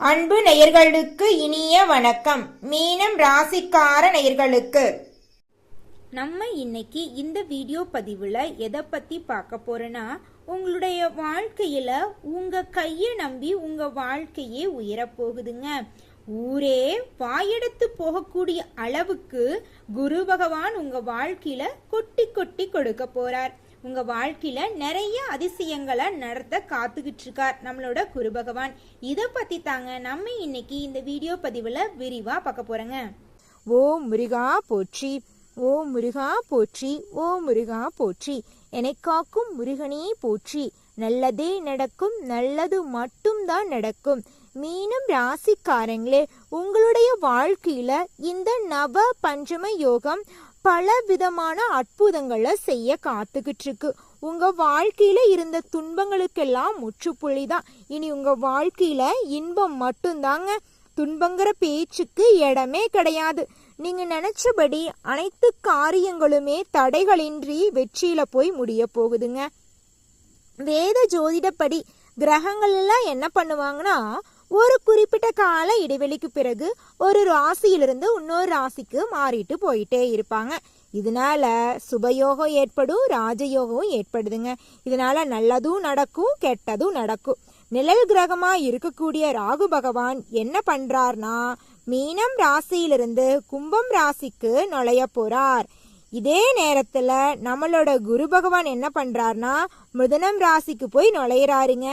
அன்பு நேயர்களுக்கு இனிய வணக்கம். மீனம் ராசிக்கார நேயர்களுக்கு நம்ம இன்னைக்கு இந்த வீடியோ பதிவுல எதை பத்தி பார்க்க போறோம்னா, உங்களுடைய வாழ்க்கையில உங்க கையை நம்பி உங்க வாழ்க்கையே உயரப்போகுதுங்க. ஊரே வாயெடுத்து போகக்கூடிய அளவுக்கு குரு பகவான் உங்க வாழ்க்கையில கொட்டி கொட்டி கொடுக்க போறார். உங்க வாழ்க்கையில நிறைய அதிசயங்களை நடத்த காத்துக்கிட்டு இருக்கார் நம்மளோட குரு பகவான். இதை பத்தி தாங்க நம்ம இன்னைக்கு இந்த வீடியோ பதிவுல விரிவா பார்க்க போறோங்க. ஓம் முருகா போற்றி, ஓம் முருகா போற்றி, ஓம் முருகா போற்றி. என்னை காக்கும் முருகனே போற்றி. நல்லதே நடக்கும், நல்லது மட்டும்தான் நடக்கும். மீனம் ராசிக்காரங்களே, உங்களுடைய வாழ்க்கையில இந்த நவ பஞ்சம யோகம் பல விதமான அற்புதங்களை செய்ய காத்துக்கிட்டு இருக்கு. உங்க வாழ்க்கையில இருந்த துன்பங்களுக்கெல்லாம் முற்றுப்புள்ளி தான். இனி உங்க வாழ்க்கையில இன்பம் மட்டும்தாங்க. துன்பங்கிற பேச்சுக்கு இடமே கிடையாது. நீங்க நினைச்சபடி அனைத்து காரியங்களுமே தடைகளின்றி வெற்றியில போய் முடிய போகுதுங்க. வேத ஜோதிடப்படி கிரகங்கள் எல்லாம் என்ன பண்ணுவாங்கன்னா, ஒரு குறிப்பிட்ட கால இடைவெளிக்கு பிறகு ஒரு ராசியிலிருந்து இன்னொரு ராசிக்கு மாறிட்டு போயிட்டே இருப்பாங்க. இதனால சுபயோகம் ஏற்படும், ராஜயோகம் ஏற்படுதுங்க. இதனால நல்லதும் நடக்கும், கெட்டதும் நடக்கும். நிழல் கிரகமா இருக்கக்கூடிய ராகு பகவான் என்ன பண்றார்னா, மீனம் ராசியிலிருந்து கும்பம் ராசிக்கு நுழைய போறார். இதே நேரத்துல நம்மளோட குரு பகவான் என்ன பண்றார்னா, மிதுனம் ராசிக்கு போய் நுழையிறாருங்க.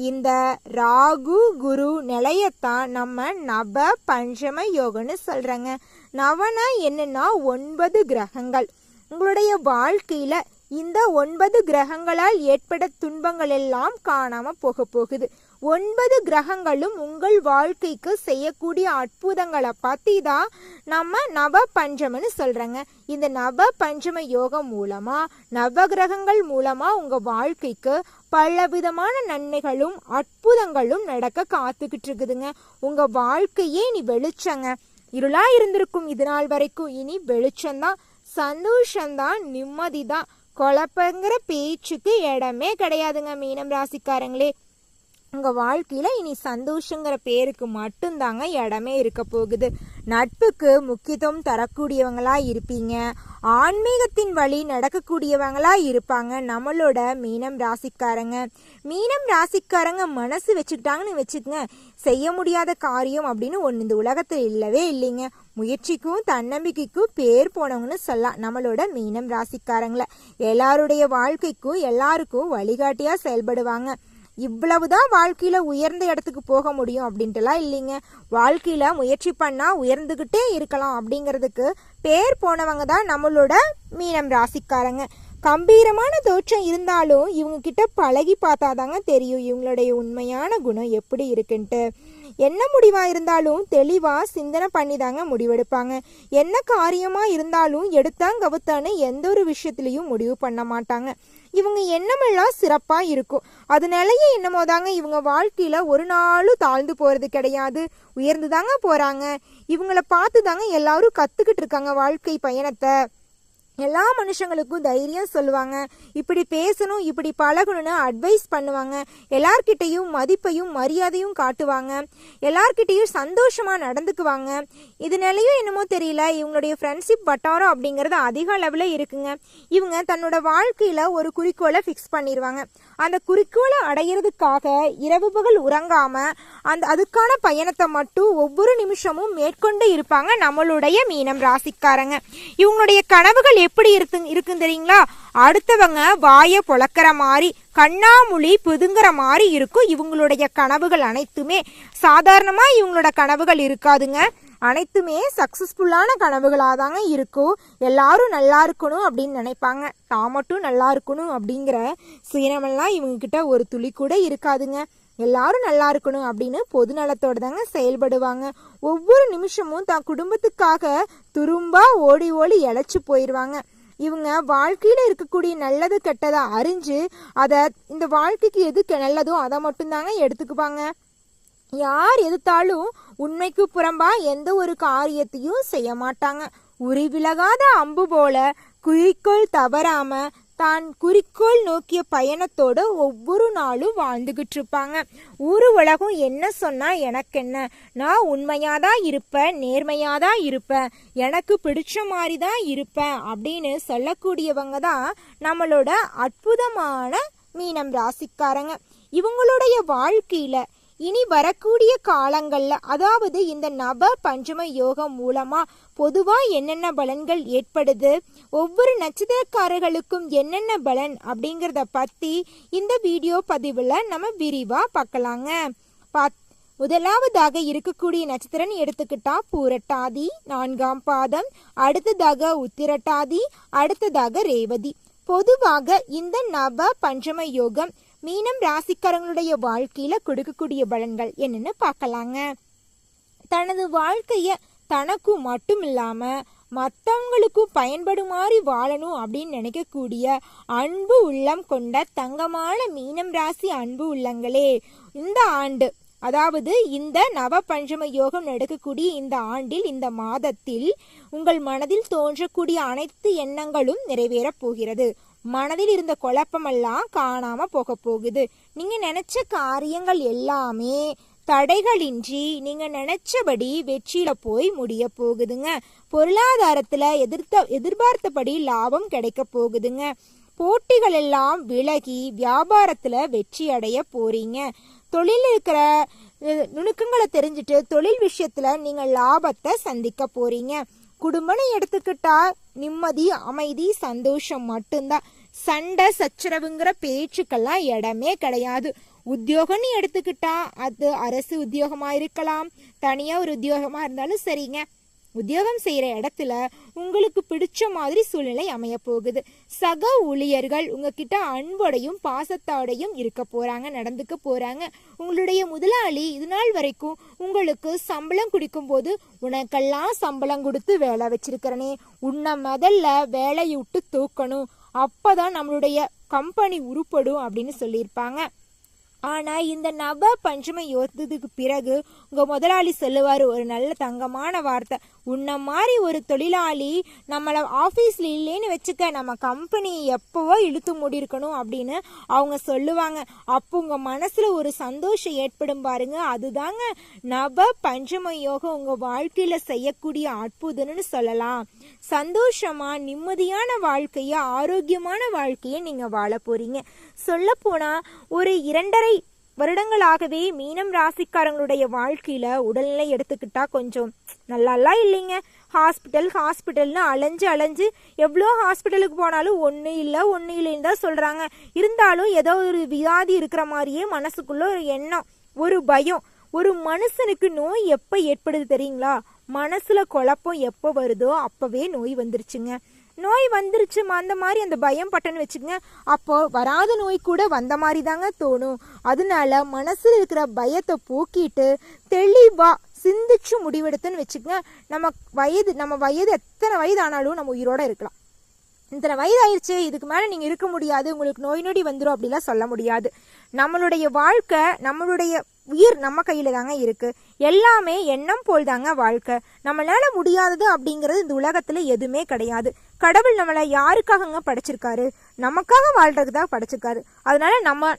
இந்த ராகு குரு நிலையத்தான் நம்ம நவ பஞ்சம யோகம்னு சொல்றங்க. நவனா என்னன்னா 9 கிரகங்கள். உங்களுடைய வாழ்க்கையில இந்த 9 கிரகங்களால் ஏற்பட துன்பங்கள் எல்லாம் காணாம போக போகுது. 9 கிரகங்களும் உங்கள் வாழ்க்கைக்கு செய்யக்கூடிய அற்புதங்களை பத்தி தான் நம்ம நவ பஞ்சமன்னு சொல்றங்க. இந்த நவ பஞ்சம யோகம் மூலமா, நவ கிரகங்கள் மூலமா உங்க வாழ்க்கைக்கு பல விதமான நன்மைகளும் அற்புதங்களும் நடக்க காத்துக்கிட்டு இருக்குதுங்க. உங்க வாழ்க்கையே இனி வெளிச்சங்க. இருளா இருந்திருக்கும் இது நாள் வரைக்கும், இனி வெளிச்சம்தான், சந்தோஷம்தான், நிம்மதிதான். குழப்பங்கிற பேச்சுக்கு இடமே கிடையாதுங்க. மீனம் ராசிக்காரங்களே, உங்க வாழ்க்கையில இனி சந்தோஷங்கிற பேருக்கு மட்டும்தாங்க இடமே இருக்க போகுது. நட்புக்கு முக்கியத்துவம் தரக்கூடியவங்களா இருப்பீங்க. ஆன்மீகத்தின் வழி நடக்கக்கூடியவங்களா இருப்பாங்க நம்மளோட மீனம் ராசிக்காரங்க. மீனம் ராசிக்காரங்க மனசு வச்சுக்கிட்டாங்கன்னு வச்சுக்கங்க, செய்ய முடியாத காரியம் அப்படின்னு ஒன்று இந்த உலகத்தில் இல்லவே இல்லைங்க. முயற்சிக்கும் தன்னம்பிக்கைக்கும் பேர் போனவங்கன்னு சொல்லலாம் நம்மளோட மீனம் ராசிக்காரங்கள. எல்லாருடைய வாழ்க்கைக்கும் எல்லாருக்கும் வழிகாட்டியா செயல்படுவாங்க. இவ்வளவுதான் வாழ்க்கையில உயர்ந்த இடத்துக்கு போக முடியும் அப்படின்ட்டுலாம் இல்லைங்க. வாழ்க்கையில முயற்சி பண்ணா உயர்ந்துகிட்டே இருக்கலாம் அப்படிங்கிறதுக்கு பேர் போனவங்க தான் நம்மளோட மீனம் ராசிக்காரங்க. கம்பீரமான தோற்றம் இருந்தாலும் இவங்க கிட்ட பழகி பார்த்தாதாங்க தெரியும் இவங்களுடைய உண்மையான குணம் எப்படி இருக்குன்ட்டு. என்ன முடிவா இருந்தாலும் தெளிவா சிந்தனை பண்ணி தாங்க முடிவெடுப்பாங்க. என்ன காரியமா இருந்தாலும் எடுத்தாங்க கவுத்தான்னு எந்த ஒரு விஷயத்திலையும் முடிவு பண்ண மாட்டாங்க. இவங்க எண்ணமெல்லாம் சிறப்பா இருக்கும். அதனாலயே என்னமோ தாங்க இவங்க வாழ்க்கையில ஒரு நாளும் தாழ்ந்து போறது கிடையாது, உயர்ந்து தாங்க போறாங்க. இவங்கள பார்த்து தாங்க எல்லாரும் கத்துக்கிட்டு இருக்காங்க வாழ்க்கை பயணத்தை. எல்லா மனுஷங்களுக்கும் தைரியம் சொல்லுவாங்க, இப்படி பேசணும், இப்படி பழகணும்னு அட்வைஸ் பண்ணுவாங்க. எல்லார்கிட்டையும் மதிப்பையும் மரியாதையும் காட்டுவாங்க. எல்லார்கிட்டையும் சந்தோஷமா நடந்துக்குவாங்க. இதனாலயும் என்னமோ தெரியல, இவங்களுடைய ஃப்ரெண்ட்ஷிப் வட்டாரம் அப்படிங்கிறது அதிக அளவில் இருக்குங்க. இவங்க தன்னோட வாழ்க்கையில ஒரு குறிக்கோளை ஃபிக்ஸ் பண்ணிடுவாங்க. அந்த குறிக்கோளை அடையிறதுக்காக இரவு பகல் உறங்காம அதுக்கான பயணத்தை மட்டும் ஒவ்வொரு நிமிஷமும் மேற்கொண்டு இருப்பாங்க நம்மளுடைய மீனம் ராசிக்காரங்க. இவங்களுடைய கனவுகள் எப்படி இருக்குன்னு தெரியுங்களா? அடுத்தவங்க வாயை பொளக்கிற மாதிரி, கண்ணாமூலி புதுங்கிற மாதிரி இருக்கும் இவங்களுடைய கனவுகள் அனைத்துமே. சாதாரணமா இவங்களோட கனவுகள் இருக்காதுங்க. அனைத்துமே சக்சஸ்ஃபுல்லான கனவுகளாக தாங்க இருக்கும். எல்லாரும் நல்லா இருக்கணும் அப்படின்னு நினைப்பாங்க. தான் மட்டும் நல்லா இருக்கணும் அப்படிங்கிற சுயநமெல்லாம் இவங்க கிட்ட ஒரு துளி கூட இருக்காதுங்க. எல்லாரும் நல்லா இருக்கணும் அப்படின்னு பொது நலத்தோட தாங்க செயல்படுவாங்க. ஒவ்வொரு நிமிஷமும் தான் குடும்பத்துக்காக துரும்பா ஓடி ஓடி இழைச்சு போயிடுவாங்க. இவங்க வாழ்க்கையில இருக்கக்கூடிய நல்லது கெட்டதை அறிஞ்சு அதை இந்த வாழ்க்கைக்கு எது நல்லதோ அதை மட்டும்தாங்க எடுத்துக்குவாங்க. யார் எதிர்த்தாலும் உண்மைக்கு புறம்பா எந்த ஒரு காரியத்தையும் செய்ய மாட்டாங்க. உரி விலகாத அம்பு போல குறிக்கோள் தவறாம தான் குறிக்கோள் நோக்கிய பயணத்தோட ஒவ்வொரு நாளும் வாழ்ந்துகிட்டு இருப்பாங்க. ஊரு உலகம் என்ன சொன்னா எனக்கு என்ன, நான் உண்மையாதான் இருப்பேன், நேர்மையாதான் இருப்பேன், எனக்கு பிடிச்ச மாதிரி தான் இருப்பேன் அப்படின்னு சொல்லக்கூடியவங்க தான் நம்மளோட அற்புதமான மீனம் ராசிக்காரங்க. இவங்களுடைய வாழ்க்கையில இனி வரக்கூடிய காலங்கள்ல, அதாவது இந்த நவ பஞ்சம யோகம் மூலமா பொதுவா என்னென்ன பலன்கள் ஏற்படுது, ஒவ்வொரு நட்சத்திரக்காரர்களுக்கும் என்னென்ன பலன் அப்படிங்கிறத பத்தி இந்த வீடியோ பதிவுல நம்ம விரிவா பார்க்கலாங்க. முதலாவதாக இருக்கக்கூடிய நட்சத்திரம் எடுத்துக்கிட்டா பூரட்டாதி 4ஆம் பாதம், அடுத்ததாக உத்திரட்டாதி, அடுத்ததாக ரேவதி. பொதுவாக இந்த நவ பஞ்சம யோகம் மீனம் ராசிக்காரங்களுடைய வாழ்க்கையில கொடுக்கக்கூடிய பலன்கள் என்னன்னு பார்க்கலாங்க. தனது வாழ்க்கைய தனக்கு மட்டும் இல்லாம மற்றவங்களுக்கும் பயன்படுமாறி வாழணும் அப்படின்னு நினைக்கக்கூடிய அன்பு உள்ளம் கொண்ட தங்கமான மீனம் ராசி அன்பு உள்ளங்களே, இந்த ஆண்டு, அதாவது இந்த நவ பஞ்சம யோகம் நடக்கக்கூடிய இந்த ஆண்டில், இந்த மாதத்தில் உங்கள் மனதில் தோன்றக்கூடிய அனைத்து எண்ணங்களும் நிறைவேறப் போகிறது. மனதில் இருந்த குழப்பமெல்லாம் காணாம போக போகுது. நீங்க நினைச்ச காரியங்கள் எல்லாமே தடைகளின்றி நீங்க நினைச்சபடி வெற்றியில போய் முடிய போகுதுங்க. பொருளாதாரத்துல எதிர்பார்த்தபடி லாபம் கிடைக்க போகுதுங்க. போட்டிகள் எல்லாம் விலகி வியாபாரத்துல வெற்றி அடைய போறீங்க. தொழில் இருக்கிற நுணுக்கங்களை தெரிஞ்சுட்டு தொழில் விஷயத்துல நீங்க லாபத்தை சந்திக்க போறீங்க. குடும்பம்னு எடுத்துக்கிட்டா நிம்மதி, அமைதி, சந்தோஷம் மட்டும்தான். சண்டை சச்சரவுங்கிற பேச்சுக்கெல்லாம் இடமே கிடையாது. உத்தியோகம்னு எடுத்துக்கிட்டா அது அரசு உத்தியோகமா இருக்கலாம், தனியா ஒரு உத்தியோகமா இருந்தாலும் சரிங்க. உத்தியோகம் செய்யற இடத்துல உங்களுக்கு பிடிச்ச மாதிரி சூழ்நிலை அமைய போகுது. சக ஊழியர்கள் உங்ககிட்ட அன்போடையும் பாசத்தோடையும் இருக்க போறாங்க, நடந்துக்க போறாங்க. உங்களுடைய முதலாளி இது நாள் வரைக்கும் உங்களுக்கு சம்பளம் குடிக்கும் போது, உனக்கெல்லாம் சம்பளம் கொடுத்து வேலை வச்சிருக்கிறனே, உன்னை முதல்ல வேலையை விட்டு தூக்கணும், அப்பதான் நம்மளுடைய கம்பெனி உருப்படும் அப்படின்னு சொல்லியிருப்பாங்க. ஆனா இந்த நவ பஞ்சம யோகத்துக்கு பிறகு உங்க முதலாளி சொல்லுவாரு ஒரு நல்ல தங்கமான வார்த்தை, உன்ன மாதிரி ஒரு தொழிலாளி நம்மள ஆபீஸ்ல இல்லைன்னு வச்சுக்க, நம்ம கம்பெனி எப்பவோ இழுத்து மூடிருக்கணும் அப்படின்னு அவங்க சொல்லுவாங்க. அப்போ உங்க மனசுல ஒரு சந்தோஷம் ஏற்படும் பாருங்க. அதுதாங்க நவ பஞ்சம யோகம் உங்க வாழ்க்கையில செய்யக்கூடிய அற்புதம்னு சொல்லலாம். சந்தோஷமா நிம்மதியான வாழ்க்கைய, ஆரோக்கியமான வாழ்க்கைய நீங்க வாழ போறீங்க. சொல்ல போனா ஒரு 2.5 வருடங்களாகவே மீனம் ராசிக்காரங்களுடைய வாழ்க்கையில உடல்நிலை எடுத்துக்கிட்டா கொஞ்சம் நல்லாலாம் இல்லைங்க. ஹாஸ்பிட்டல்னு அலைஞ்சு எவ்வளோ ஹாஸ்பிட்டலுக்கு போனாலும் ஒன்று இல்லைன்னு தான் சொல்றாங்க. இருந்தாலும் ஏதோ ஒரு வியாதி இருக்கிற மாதிரியே மனசுக்குள்ள ஒரு எண்ணம், ஒரு பயம். ஒரு மனுஷனுக்கு நோய் எப்போ ஏற்படுது தெரியுங்களா? மனசுல குழப்பம் எப்போ வருதோ அப்பவே நோய் வந்துருச்சுங்க. நோய் வந்துருச்சு அந்த மாதிரி அந்த பயம் பட்டன்னு வச்சுக்கோங்க, அப்போ வராத நோய் கூட வந்த மாதிரி தாங்க தோணும். அதனால மனசுல இருக்கிற பயத்தை போக்கிட்டு தெளிவா சிந்திச்சு முடிவெடுத்துன்னு வச்சுக்கோங்க. நம்ம வயது எத்தனை வயது ஆனாலும் நம்ம உயிரோட இருக்கலாம். இத்தனை வயது ஆயிடுச்சு, இதுக்கு மேலே நீங்கள் இருக்க முடியாது, உங்களுக்கு நோய் நொடி வந்துடும் அப்படிலாம் சொல்ல முடியாது. நம்மளுடைய வாழ்க்கை, நம்மளுடைய உயிர் நம்ம கையில் தாங்க இருக்குது. எல்லாமே எண்ணம் போல் தாங்க வாழ்க்கை. நம்மளால முடியாதது அப்படிங்கிறது இந்த உலகத்தில் எதுவுமே கிடையாது. கடவுள் நம்மளை யாருக்காகங்க படைச்சிருக்காரு? நமக்காக வாழ்றதுக்கு தான் படைச்சிருக்காரு. அதனால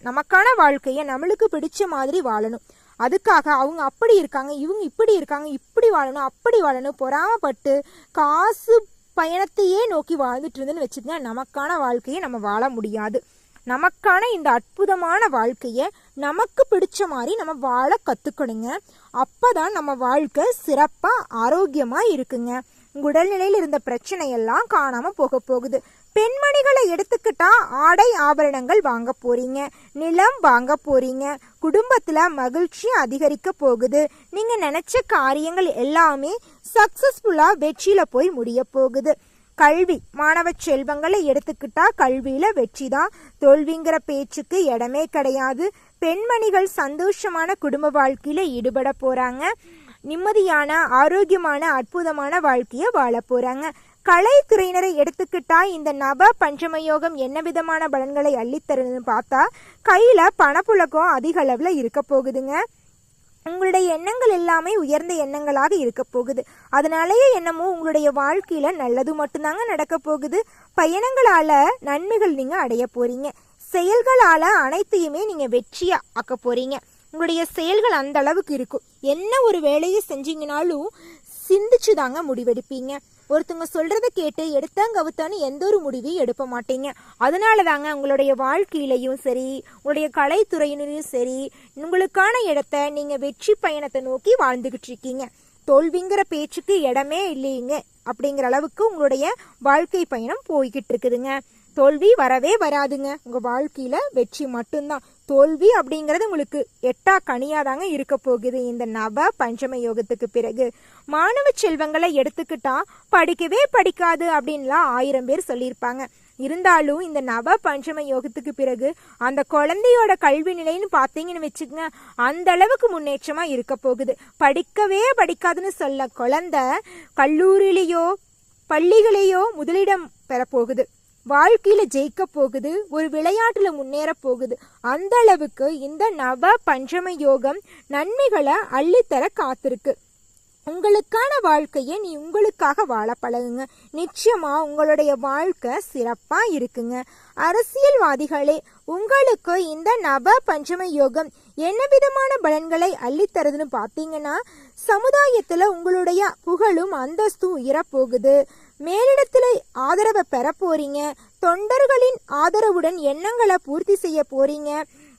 நமக்கான வாழ்க்கையை நம்மளுக்கு பிடிச்ச மாதிரி வாழணும். அதுக்காக அவங்க அப்படி இருக்காங்க, இவங்க இப்படி இருக்காங்க, இப்படி வாழணும், அப்படி வாழணும், பொறாமப்பட்டு காசு பயணத்தையே நோக்கி வாழ்ந்துட்டு இருந்துன்னு வச்சுக்கோங்க, நமக்கான வாழ்க்கையை நம்ம வாழ முடியாது. நமக்கான இந்த அற்புதமான வாழ்க்கையை நமக்கு பிடிச்ச மாதிரி நம்ம வாழ கற்றுக்கணுங்க. அப்போதான் நம்ம வாழ்க்கை சிறப்பாக ஆரோக்கியமாக இருக்குங்க. உடல்நிலையில் இருந்த பிரச்சனையெல்லாம் காணாமல் போகுது. பெண்மணிகளை எடுத்துக்கிட்டா ஆடை ஆபரணங்கள் வாங்க போறீங்க, நிலம் வாங்க போறீங்க, குடும்பத்துல மகிழ்ச்சி அதிகரிக்க போகுது. நீங்க நினைச்ச காரியங்கள் எல்லாமே சக்சஸ்ஃபுல்லா வெற்றியில போய் முடிய போகுது. கல்வி, மாணவ செல்வங்களை எடுத்துக்கிட்டா கல்வியில வெற்றி தான், தோல்விங்கிற பேச்சுக்கு இடமே கிடையாது. பெண்மணிகள் சந்தோஷமான குடும்ப வாழ்க்கையில ஈடுபட போறாங்க. நிம்மதியான ஆரோக்கியமான அற்புதமான வாழ்க்கைய வாழ போறாங்க. கலைத்துறையினரை எடுத்துக்கிட்டா இந்த நவ பஞ்சமயோகம் என்ன விதமான பலன்களை அள்ளித்தருன்னு பார்த்தா, கையில பணப்புழக்கம் அதிக அளவுல இருக்க போகுதுங்க. உங்களுடைய எண்ணங்கள் எல்லாமே உயர்ந்த எண்ணங்களாக இருக்க போகுது. அதனாலேயே என்னமோ உங்களுடைய வாழ்க்கையில நல்லது மட்டும்தாங்க நடக்க போகுது. பயணங்களால நன்மைகள் நீங்க அடைய போறீங்க. செயல்களால அனைத்தையுமே நீங்க வெற்றியா ஆக்க போறீங்க. உங்களுடைய செயல்கள் அந்த அளவுக்கு இருக்கும். என்ன ஒரு வேலையை செஞ்சீங்கனாலும் சிந்திச்சு தாங்க முடிவெடுப்பீங்க. ஒருத்தவங்க சொல்றத கேட்டு எடுத்தாங்கவுத்தான்னு எந்த ஒரு முடிவையும் எடுக்க மாட்டீங்க. அதனால தாங்க உங்களுடைய வாழ்க்கையிலையும் சரி, உங்களுடைய கலைத்துறையினரையும் சரி, உங்களுக்கான இடத்த நீங்க வெற்றி பயணத்தை நோக்கி வாழ்ந்துகிட்டு இருக்கீங்க. தோல்விங்கிற பேச்சுக்கு இடமே இல்லைங்க அப்படிங்கிற அளவுக்கு உங்களுடைய வாழ்க்கை பயணம் போய்கிட்டு இருக்குதுங்க. தோல்வி வரவே வராதுங்க. உங்க வாழ்க்கையில வெற்றி மட்டும்தான். தோல்வி அப்படிங்கிறது உங்களுக்கு எட்டா கனியாதாங்க இருக்க போகுது இந்த நவ பஞ்சம யோகத்துக்கு பிறகு. மாணவ செல்வங்களை எடுத்துக்கிட்டா படிக்கவே படிக்காது அப்படின்லாம் 1000 பேர் சொல்லியிருப்பாங்க. இருந்தாலும் இந்த நவ பஞ்சம யோகத்துக்கு பிறகு அந்த குழந்தையோட கல்வி நிலைன்னு பார்த்தீங்கன்னு வச்சுக்கோங்க, அந்த அளவுக்கு முன்னேற்றமா இருக்க போகுது. படிக்கவே படிக்காதுன்னு சொல்ல குழந்தை கல்லூரியிலேயோ பள்ளிகளையோ முதலிடம் பெறப்போகுது. வாழ்க்கையில ஜெயிக்க போகுது. ஒரு விளையாட்டுல முன்னேற போகுது. அந்த அளவுக்கு இந்த நவ பஞ்சம யோகம் நன்மைகளை அள்ளித்தர காத்திருக்கு. உங்களுக்கான வாழ்க்கையை நீ உங்களுக்காக வாழ பழகுங்க. நிச்சயமா உங்களுடைய வாழ்க்கை சிறப்பா இருக்குங்க. அரசியல்வாதிகளே, உங்களுக்கு இந்த நவ பஞ்சம யோகம் என்ன விதமான பலன்களை அள்ளித்தருதுன்னு பார்த்தீங்கன்னா, சமுதாயத்துல உங்களுடைய புகழும் அந்தஸ்தும் உயரப்போகுது. மேலிடத்துல ஆதரவை பெற போறீங்க. தொண்டர்களின் ஆதரவுடன் எண்ணங்களை பூர்த்தி செய்ய போறீங்க.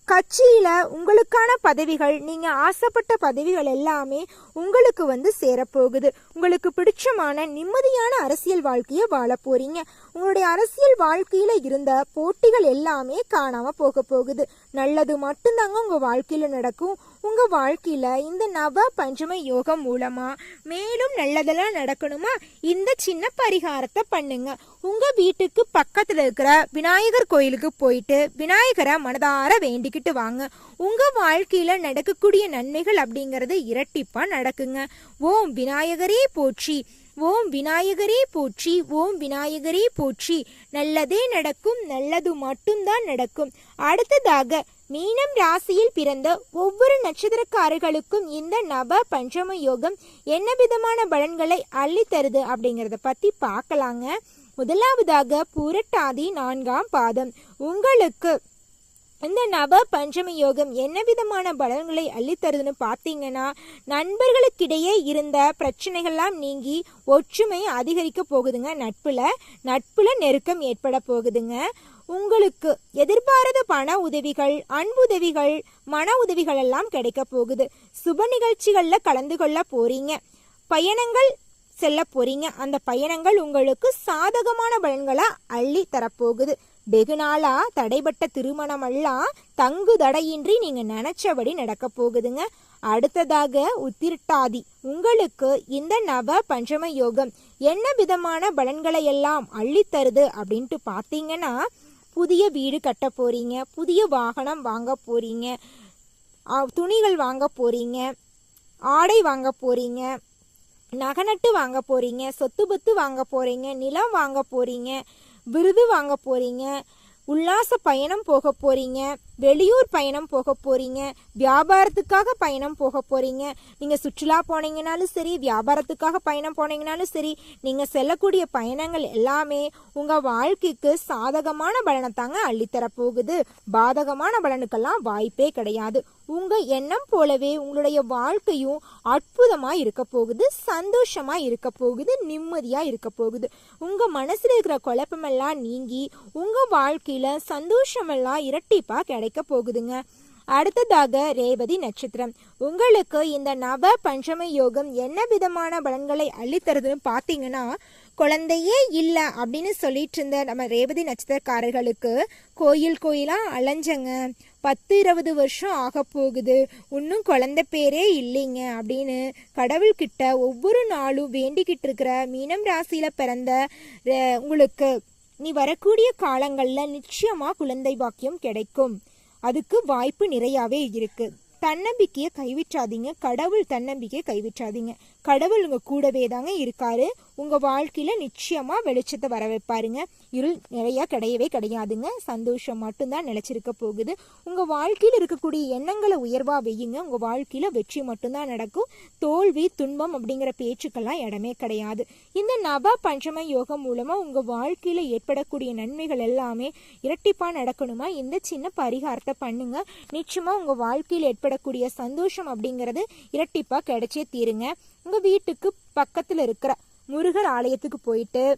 கட்சியில உங்களுக்கான பதவிகள், நீங்க ஆசைப்பட்ட பதவிகள் எல்லாமே உங்களுக்கு சேரப்போகுது. உங்களுக்கு பிடிச்சமான நிம்மதியான அரசியல் வாழ்க்கையை வாழ போறீங்க. உங்களுடைய அரசியல் வாழ்க்கையில இருந்த போட்டிகள் எல்லாமே காணாம போக போகுது. நல்லது மட்டும்தாங்க உங்க வாழ்க்கையில நடக்கும். உங்க வாழ்க்கையில இந்த நவ பஞ்சம யோகம் மூலமா மேலும் நல்லதெல்லாம் நடக்கணுமா, இந்த சின்ன பரிகாரத்தை பண்ணுங்க. உங்க வீட்டுக்கு பக்கத்துல இருக்கிற விநாயகர் கோயிலுக்கு போயிட்டு விநாயகரை மனதார வேண்டிக்கிட்டு வாங்க. உங்க வாழ்க்கையில நடக்கக்கூடிய நன்மைகள் அப்படிங்கறது இரட்டிப்பா நடக்குங்க. ஓம் விநாயகரே போற்றி, ஓம் விநாயகரே போற்றி, ஓம் விநாயகரே போற்றி. நல்லதே நடக்கும், நல்லது மட்டும்தான் நடக்கும். அடுத்ததாக மீனம் ராசியில் பிறந்த ஒவ்வொரு நட்சத்திரக்காரர்களுக்கும் இந்த நவ பஞ்சம யோகம் என்ன விதமான பலன்களை அள்ளி தருது அப்படிங்கறத பத்தி பார்க்கலாங்க. முதலாவதாக புரட்டாதி 4ஆம் பாதம். உங்களுக்கு இந்த நவ பஞ்சம யோகம் என்ன விதமான பலன்களை அள்ளித்தருதுன்னு பார்த்தீங்கன்னா, நண்பர்களுக்கிடையே இருந்த பிரச்சனைகள்லாம் நீங்கி ஒற்றுமை அதிகரிக்க போகுதுங்க. நட்புல நெருக்கம் ஏற்பட போகுதுங்க. உங்களுக்கு எதிர்பாராத பண உதவிகள், அன்புதவிகள், மன உதவிகள் எல்லாம் கிடைக்க போகுது. சுப நிகழ்ச்சிகள்ல கலந்து கொள்ள போறீங்க. பயணங்கள் செல்ல போறீங்க. அந்த பயணங்கள் உங்களுக்கு சாதகமான பலன்களை அள்ளி தரப்போகுது. வெகு நாளா தடைபட்ட திருமணம் எல்லாம் தங்கு தடையின்றி நீங்க நினைச்சபடி நடக்க போகுதுங்க. அடுத்ததாக உத்திரட்டாதி. உங்களுக்கு இந்த நவ பஞ்சம யோகம் என்ன விதமான பலன்களை எல்லாம் அள்ளி தருது அப்படின்ட்டு பார்த்தீங்கன்னா, புதிய வீடு கட்ட போறீங்க, புதிய வாகனம் வாங்க போறீங்க, துணிகள் வாங்க போறீங்க, ஆடை வாங்க போறீங்க, நகநட்டு வாங்க போறீங்க, சொத்து பத்து வாங்க போறீங்க, நிலம் வாங்க போறீங்க, விருது வாங்க போறீங்க, உல்லாச பயணம் போக போறீங்க, வெளியூர் பயணம் போக போறீங்க, வியாபாரத்துக்காக பயணம் போக போறீங்க. நீங்க சுற்றுலா போனீங்கனாலும் சரி, வியாபாரத்துக்காக பயணம் போனீங்கனாலும் சரி, நீங்க செல்லக்கூடிய பயணங்கள் எல்லாமே உங்க வாழ்க்கைக்கு சாதகமான பலனை தாங்க அள்ளித்தர போகுது. பாதகமான பலனுக்கெல்லாம் வாய்ப்பே கிடையாது. உங்க எண்ணம் போலவே உங்களுடைய வாழ்க்கையும் அற்புதமா இருக்க போகுது, சந்தோஷமா இருக்க போகுது, நிம்மதியா இருக்க போகுது. உங்க மனசுல இருக்கிற குழப்பமெல்லாம் நீங்கி உங்க வாழ்க்கையில சந்தோஷமெல்லாம் இரட்டிப்பா கிடைக்க போகுதுங்க. அடுத்ததாக ரேவதி நட்சத்திரம். உங்களுக்கு இந்த நவ பஞ்சம யோகம் என்ன விதமான பலன்களை அள்ளித்தருதுன்னு பார்த்தீங்கன்னா, குழந்தையே இல்லை அப்படின்னு சொல்லிட்டு இருந்த நம்ம ரேவதி நட்சத்திரக்காரர்களுக்கு கோயிலா அலைஞ்சங்க, 10-20 வருஷம் ஆக போகுது, இன்னும் குழந்தை பேரே இல்லைங்க அப்படின்னு கடவுள்கிட்ட ஒவ்வொரு நாளும் வேண்டிக்கிட்டு இருக்கிற மீனம் ராசியில பிறந்த உங்களுக்கு நீ வரக்கூடிய காலங்கள்ல நிச்சயமா குழந்தை பாக்கியம் கிடைக்கும். அதுக்கு வாய்ப்பு நிறையாவே இருக்கு. தன்னம்பிக்கையை கைவிட்டாதீங்க. கடவுள் தன்னம்பிக்கையை கைவிட்டாதீங்க. கடவுள் உங்க கூடவே தாங்க இருக்காரு. உங்க வாழ்க்கையில நிச்சயமா வெளிச்சத்தை வர வைப்பாருங்க. இருள் நிறைய கிடையவே கிடையாதுங்க. சந்தோஷம் மட்டும்தான் நிலைச்சிருக்க போகுது. உங்க வாழ்க்கையில இருக்கக்கூடிய எண்ணங்களை உயர்வா வையுங்க. உங்க வாழ்க்கையில வெற்றி மட்டும்தான் நடக்கும். தோல்வி துன்பம் அப்படிங்கிற பேச்சுக்கெல்லாம் இடமே கிடையாது. இந்த நவ பஞ்சம யோகம் மூலமா உங்க வாழ்க்கையில ஏற்படக்கூடிய நன்மைகள் எல்லாமே இரட்டிப்பா நடக்கணுமா இந்த சின்ன பரிகாரத்தை பண்ணுங்க. நிச்சயமா உங்க வாழ்க்கையில் ஏற்படக்கூடிய சந்தோஷம் அப்படிங்கிறது இரட்டிப்பா கிடைச்சே தீருங்க. உங்க வீட்டுக்கு பக்கத்துல இருக்கிற முருகர் ஆலயத்துக்கு போயிட்டு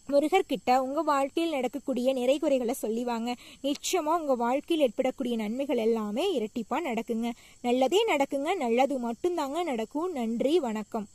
முருகர்கிட்ட உங்க வாழ்க்கையில் நடக்கக்கூடிய நிறை குறைகளை சொல்லிவாங்க. நிச்சயமா உங்க வாழ்க்கையில் ஏற்படக்கூடிய நன்மைகள் எல்லாமே இரட்டிப்பா நடக்குங்க. நல்லதே நடக்குங்க. நல்லது மட்டும்தாங்க நடக்கும். நன்றி, வணக்கம்.